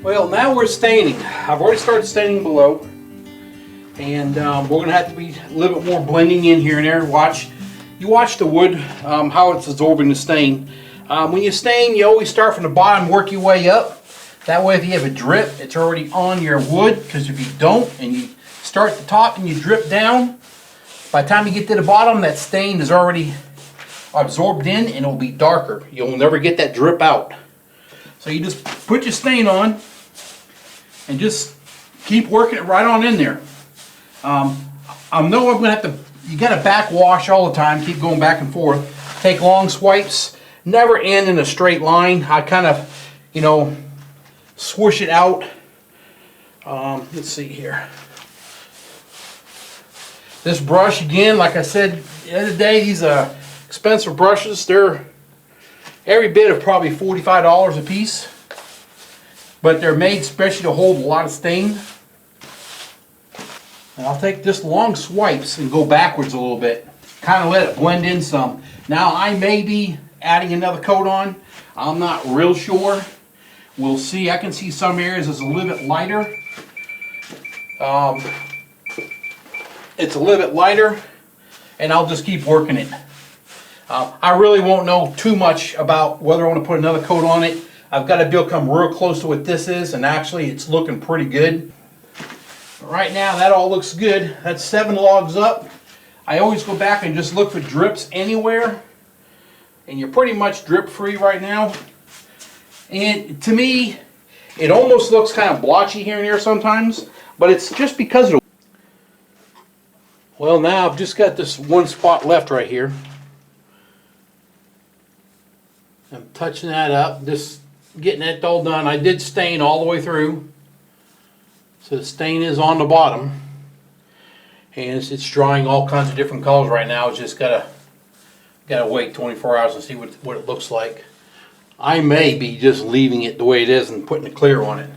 Well, now we're staining. I've already started staining below, and we're going to have to be a little bit more blending in here and there. You watch the wood, how it's absorbing the stain. When you stain, you always start from the bottom, work your way up. That way, if you have a drip, it's already on your wood. Because if you don't, and you start at the top and you drip down, by the time you get to the bottom, that stain is already absorbed in, and it'll be darker. You'll never get that drip out. So you just put your stain on and just keep working it right on in there. I know I'm going to have to, you got to backwash all the time, keep going back and forth. Take long swipes, never end in a straight line. I kind of, you know, swoosh it out. Let's see here. This brush, again, like I said the other day, these expensive brushes. They're every bit of probably $45 a piece. But they're made especially to hold a lot of stain. And I'll take just long swipes and go backwards a little bit. Kind of let it blend in some. Now I may be adding another coat on. I'm not real sure. We'll see. I can see some areas is a little bit lighter. It's a little bit lighter, and I'll just keep working it. I really won't know too much about whether I want to put another coat on it. I've got to become real close to what this is, and actually it's looking pretty good. But right now that all looks good. That's 7 logs up. I always go back and just look for drips anywhere, and you're pretty much drip free right now. And to me, it almost looks kind of blotchy here and there sometimes, but it's just because of the... Well, now I've just got this one spot left right here. I'm touching that up, just getting that all done. I did stain all the way through, so the stain is on the bottom, and it's drying all kinds of different colors right now. It's just gotta wait 24 hours and see what it looks like. I may be just leaving it the way it is and putting a clear on it.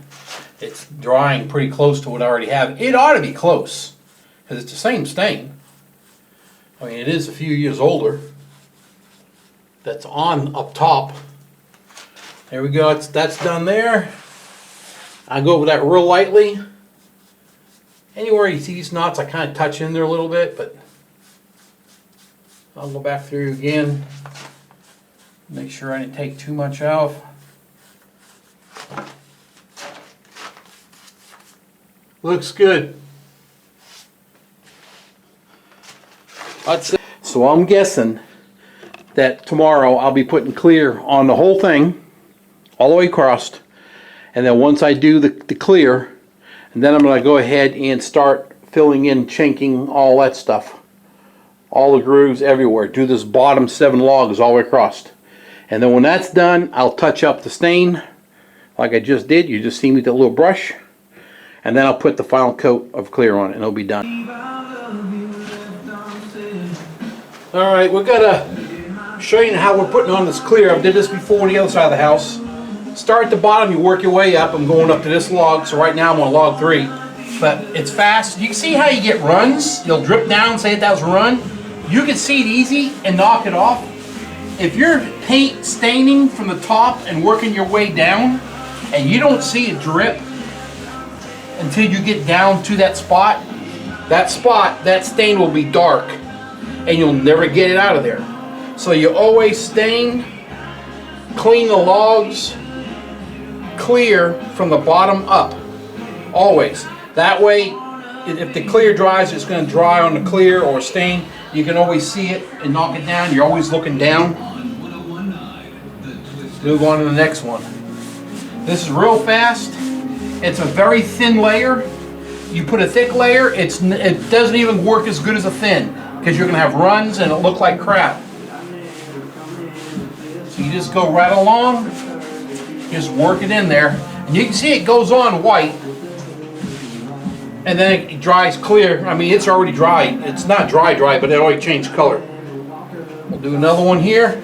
It's drying pretty close to what I already have. It ought to be close, because it's the same stain. I mean, it is a few years older. That's on up top. There we go. That's done there. I go over that real lightly. Anywhere you see these knots, I kind of touch in there a little bit, but I'll go back through again. Make sure I didn't take too much off. Looks good. That's it. So I'm guessing that tomorrow I'll be putting clear on the whole thing, all the way across, and then once I do the clear, and then I'm going to go ahead and start filling in, chinking, all that stuff, all the grooves everywhere. Do this bottom 7 logs all the way across, and then when that's done, I'll touch up the stain like I just did. You just see me with a little brush, and then I'll put the final coat of clear on it, and it'll be done. All right, we've got to show you how we're putting on this clear. I did this before on the other side of the house. Start at the bottom, you work your way up. I'm going up to this log, so right now I'm on log 3. But it's fast. You can see how you get runs. You'll drip down, say that was a run. You can see it easy and knock it off. If you're paint staining from the top and working your way down, and you don't see a drip until you get down to that spot, that stain will be dark, and you'll never get it out of there. So you always stain, clean the logs, clear from the bottom up, always. That way, if the clear dries, it's going to dry on the clear or stain. You can always see it and knock it down. You're always looking down. Move on to the next one. This is real fast. It's a very thin layer. You put a thick layer, it doesn't even work as good as a thin, because you're going to have runs and it'll look like crap. So you just go right along, just work it in there, and you can see it goes on white, and then it dries clear. I mean, it's already dry. It's not dry, but it already changed color. We'll do another one here.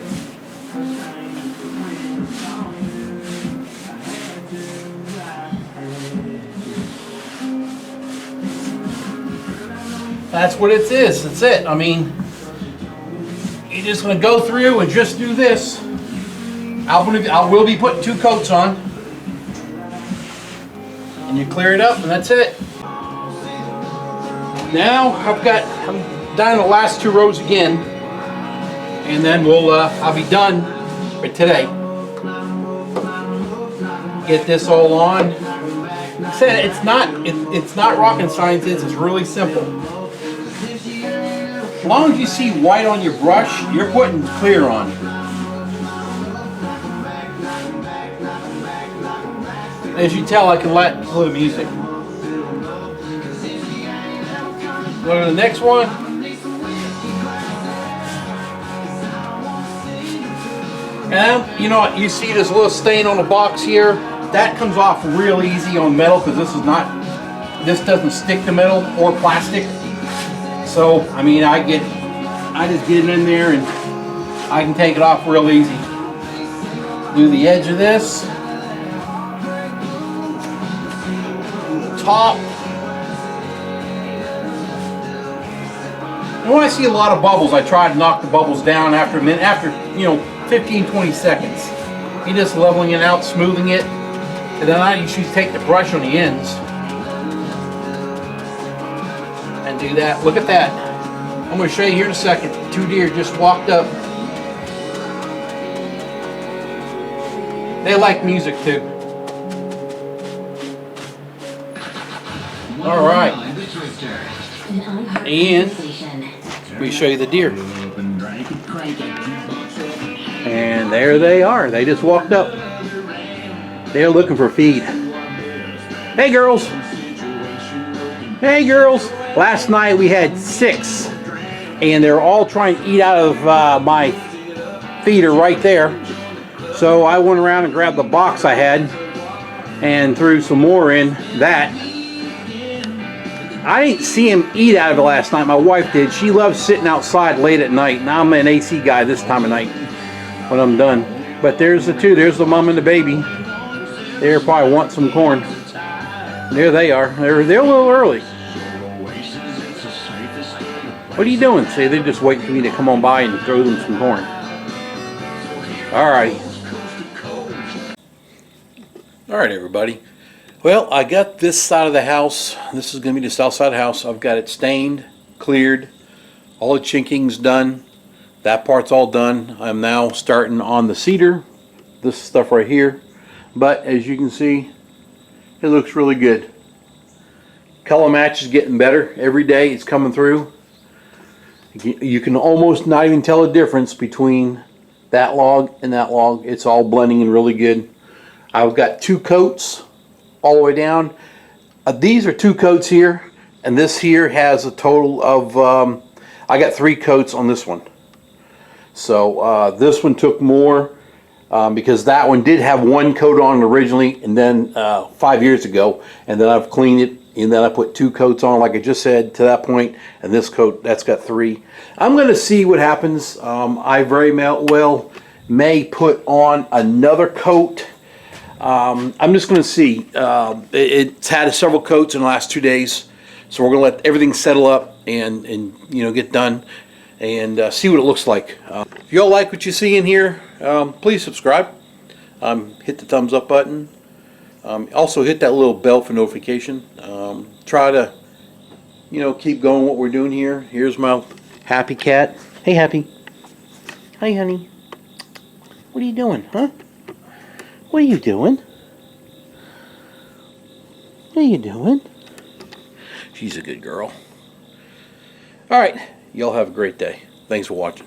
that's what it is. That's it. I mean, you're just going to go through and just do this. I will be putting 2 coats on. And you clear it up, and that's it. Now I'm down the last 2 rows again, and then I'll be done for today. Get this all on. Like I said, it's not rocket science. It's really simple. As long as you see white on your brush, you're putting clear on. As you tell, I can let a little music. Go to the next one. And you know what? You see this little stain on the box here? That comes off real easy on metal because this doesn't stick to metal or plastic. So I mean, I just get it in there and I can take it off real easy. Do the edge of this. Top. And when I see a lot of bubbles, I try to knock the bubbles down after a minute, after 15-20 seconds. You're just leveling it out, smoothing it, and then I usually take the brush on the ends and do that. Look at that. I'm going to show you here in a second. 2 deer just walked up. They like music too. All right, and let me show you the deer. And there they are. They just walked up. They're looking for feed. Hey girls. Hey girls. Last night we had 6, and they're all trying to eat out of my feeder right there. So I went around and grabbed the box I had and threw some more in that. I didn't see him eat out of it last night. My wife did. She loves sitting outside late at night. Now I'm an AC guy this time of night when I'm done. But there's the 2. There's the mom and the baby. They probably want some corn. There they are. They're a little early. What are you doing? See, they're just waiting for me to come on by and throw them some corn. Alrighty. Alright, everybody. Well, I got this side of the house. This is going to be the south side of the house. I've got it stained, cleared, all the chinking's done. That part's all done. I'm now starting on the cedar, this stuff right here. But as you can see, it looks really good. Color match is getting better every day. It's coming through. You can almost not even tell a difference between that log and that log. It's all blending in really good. I've got 2 coats all the way down. These are 2 coats here, and this here has a total of I got 3 coats on this one. So this one took more because that one did have 1 coat on originally, and then 5 years ago, and then I've cleaned it, and then I put 2 coats on like I just said to that point, and this coat, that's got 3. I'm going to see what happens. I very well may put on another coat. I'm just going to see. It's had several coats in the last 2 days, so we're going to let everything settle up and get done and see what it looks like. If y'all like what you see in here, please subscribe. Hit the thumbs up button. Also hit that little bell for notification. Try to keep going what we're doing here. Here's my happy cat. Hey Happy. Hi honey. What are you doing, huh? What are you doing? What are you doing? She's a good girl. Alright, y'all have a great day. Thanks for watching.